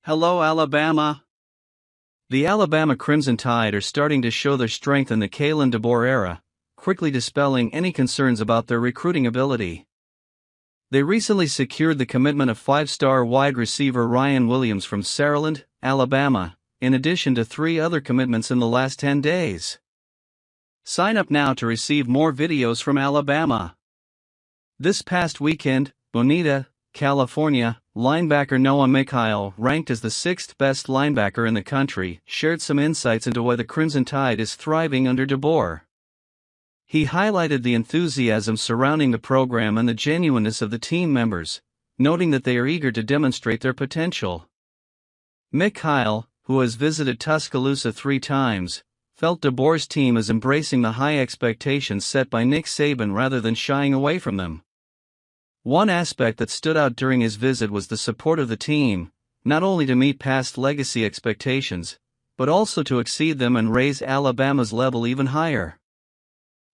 Hello, Alabama. The Alabama Crimson Tide are starting to show their strength in the DeBoer era, quickly dispelling any concerns about their recruiting ability. They recently secured the commitment of five-star wide receiver Ryan Williams from Saraland, Alabama, in addition to 3 other commitments in the last 10 days. Sign up now to receive more videos from Alabama. This past weekend, Bonita, California, linebacker Noah Mikhail, ranked as the 6th best linebacker in the country, shared some insights into why the Crimson Tide is thriving under DeBoer. He highlighted the enthusiasm surrounding the program and the genuineness of the team members, noting that they are eager to demonstrate their potential. Mikhail, who has visited Tuscaloosa 3 times, felt DeBoer's team is embracing the high expectations set by Nick Saban rather than shying away from them. One aspect that stood out during his visit was the support of the team, not only to meet past legacy expectations, but also to exceed them and raise Alabama's level even higher.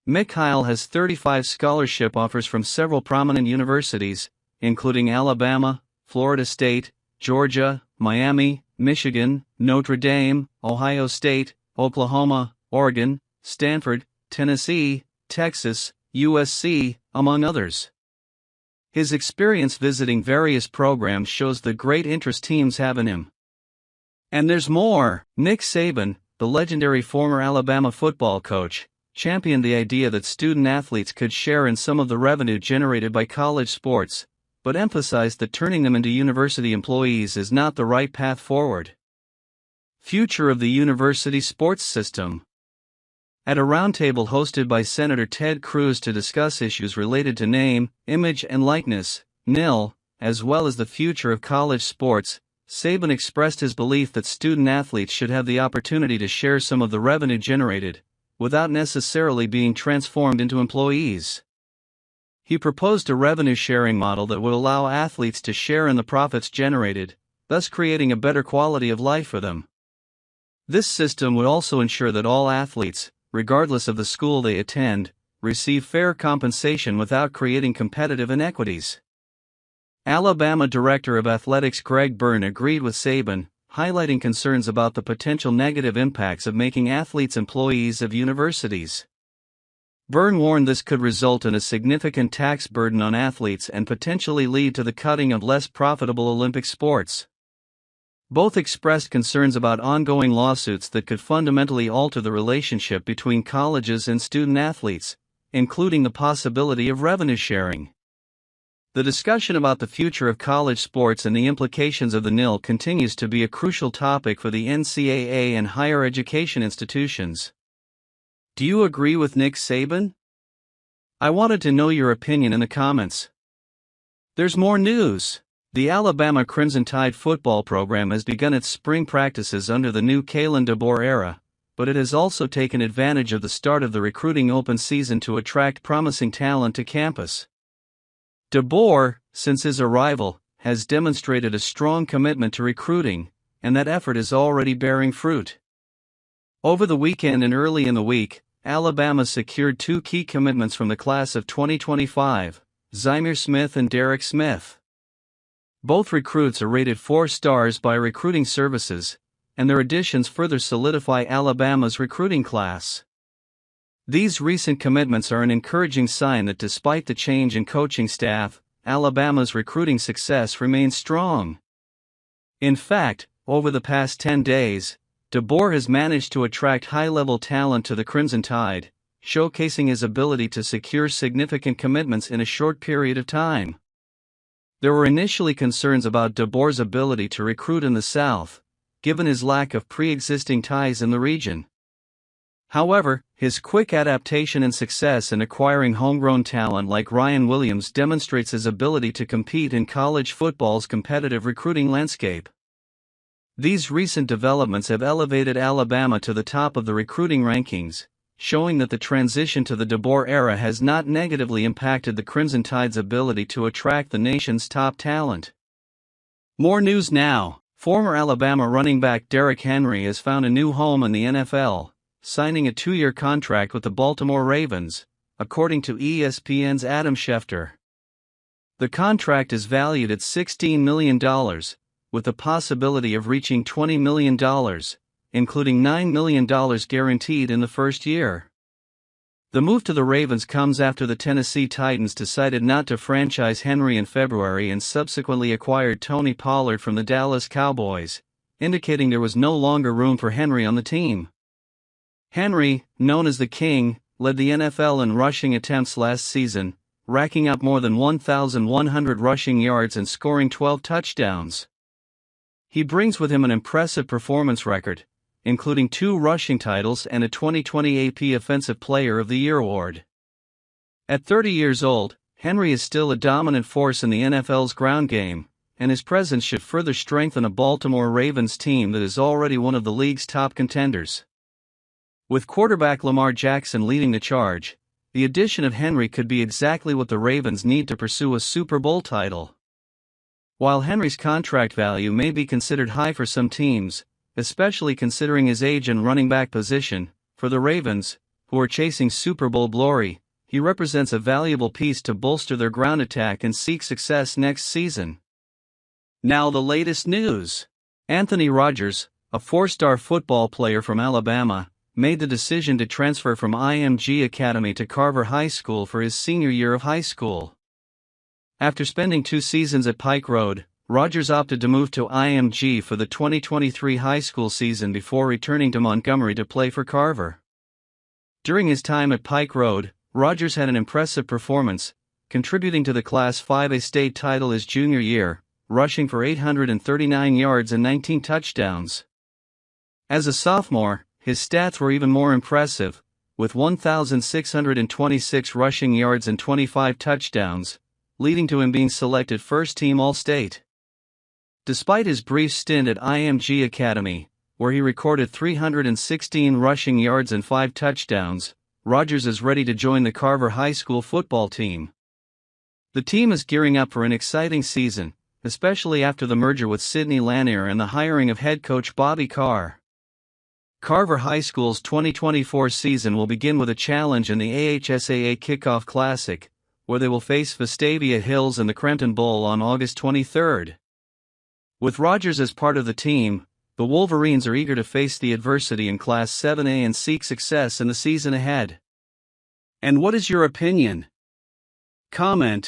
Mikhail has 35 scholarship offers from several prominent universities, including Alabama, Florida State, Georgia, Miami, Michigan, Notre Dame, Ohio State, Oklahoma, Oregon, Stanford, Tennessee, Texas, USC, among others. His experience visiting various programs shows the great interest teams have in him. And there's more. Nick Saban, the legendary former Alabama football coach, championed the idea that student athletes could share in some of the revenue generated by college sports, but emphasized that turning them into university employees is not the right path forward. Future of the university sports system. At a roundtable hosted by Senator Ted Cruz to discuss issues related to name, image and likeness, NIL, as well as the future of college sports, Saban expressed his belief that student athletes should have the opportunity to share some of the revenue generated, without necessarily being transformed into employees. He proposed a revenue-sharing model that would allow athletes to share in the profits generated, thus creating a better quality of life for them. This system would also ensure that all athletes, regardless of the school they attend, receive fair compensation without creating competitive inequities. Alabama Director of Athletics Greg Byrne agreed with Saban, highlighting concerns about the potential negative impacts of making athletes employees of universities. Byrne warned this could result in a significant tax burden on athletes and potentially lead to the cutting of less profitable Olympic sports. Both expressed concerns about ongoing lawsuits that could fundamentally alter the relationship between colleges and student athletes, including the possibility of revenue sharing. The discussion about the future of college sports and the implications of the NIL continues to be a crucial topic for the NCAA and higher education institutions. Do you agree with Nick Saban? I wanted to know your opinion in the comments. There's more news. The Alabama Crimson Tide football program has begun its spring practices under the new DeBoer era, but it has also taken advantage of the start of the recruiting open season to attract promising talent to campus. DeBoer, since his arrival, has demonstrated a strong commitment to recruiting, and that effort is already bearing fruit. Over the weekend and early in the week, Alabama secured 2 key commitments from the class of 2025, Zymir Smith and Derrick Smith. Both recruits are rated 4 stars by Recruiting Services, and their additions further solidify Alabama's recruiting class. These recent commitments are an encouraging sign that despite the change in coaching staff, Alabama's recruiting success remains strong. In fact, over the past 10 days, DeBoer has managed to attract high-level talent to the Crimson Tide, showcasing his ability to secure significant commitments in a short period of time. There were initially concerns about DeBoer's ability to recruit in the South, given his lack of pre-existing ties in the region. However, his quick adaptation and success in acquiring homegrown talent like Ryan Williams demonstrates his ability to compete in college football's competitive recruiting landscape. These recent developments have elevated Alabama to the top of the recruiting rankings, showing that the transition to the DeBoer era has not negatively impacted the Crimson Tide's ability to attract the nation's top talent. More news now. Former Alabama running back Derrick Henry has found a new home in the NFL, signing a 2-year contract with the Baltimore Ravens, according to ESPN's Adam Schefter. The contract is valued at $16 million, with the possibility of reaching $20 million, including $9 million guaranteed in the first year. The move to the Ravens comes after the Tennessee Titans decided not to franchise Henry in February and subsequently acquired Tony Pollard from the Dallas Cowboys, indicating there was no longer room for Henry on the team. Henry, known as the King, led the NFL in rushing attempts last season, racking up more than 1,100 rushing yards and scoring 12 touchdowns. He brings with him an impressive performance record, including 2 rushing titles and a 2020 AP Offensive Player of the Year award. At 30 years old, Henry is still a dominant force in the NFL's ground game, and his presence should further strengthen a Baltimore Ravens team that is already one of the league's top contenders. With quarterback Lamar Jackson leading the charge, the addition of Henry could be exactly what the Ravens need to pursue a Super Bowl title. While Henry's contract value may be considered high for some teams, especially considering his age and running back position, for the Ravens, who are chasing Super Bowl glory, he represents a valuable piece to bolster their ground attack and seek success next season. Now the latest news. Anthony Rodgers, a 4-star football player from Alabama, made the decision to transfer from IMG Academy to Carver High School for his senior year of high school. After spending 2 seasons at Pike Road, Rodgers opted to move to IMG for the 2023 high school season before returning to Montgomery to play for Carver. During his time at Pike Road, Rodgers had an impressive performance, contributing to the Class 5A state title his junior year, rushing for 839 yards and 19 touchdowns. As a sophomore, his stats were even more impressive, with 1,626 rushing yards and 25 touchdowns, leading to him being selected first-team All-State. Despite his brief stint at IMG Academy, where he recorded 316 rushing yards and 5 touchdowns, Rodgers is ready to join the Carver High School football team. The team is gearing up for an exciting season, especially after the merger with Sidney Lanier and the hiring of head coach Bobby Carr. Carver High School's 2024 season will begin with a challenge in the AHSAA Kickoff Classic, where they will face Vestavia Hills in the Crenton Bowl on August 23. With Rodgers as part of the team, the Wolverines are eager to face the adversity in Class 7A and seek success in the season ahead. And what is your opinion? Comment.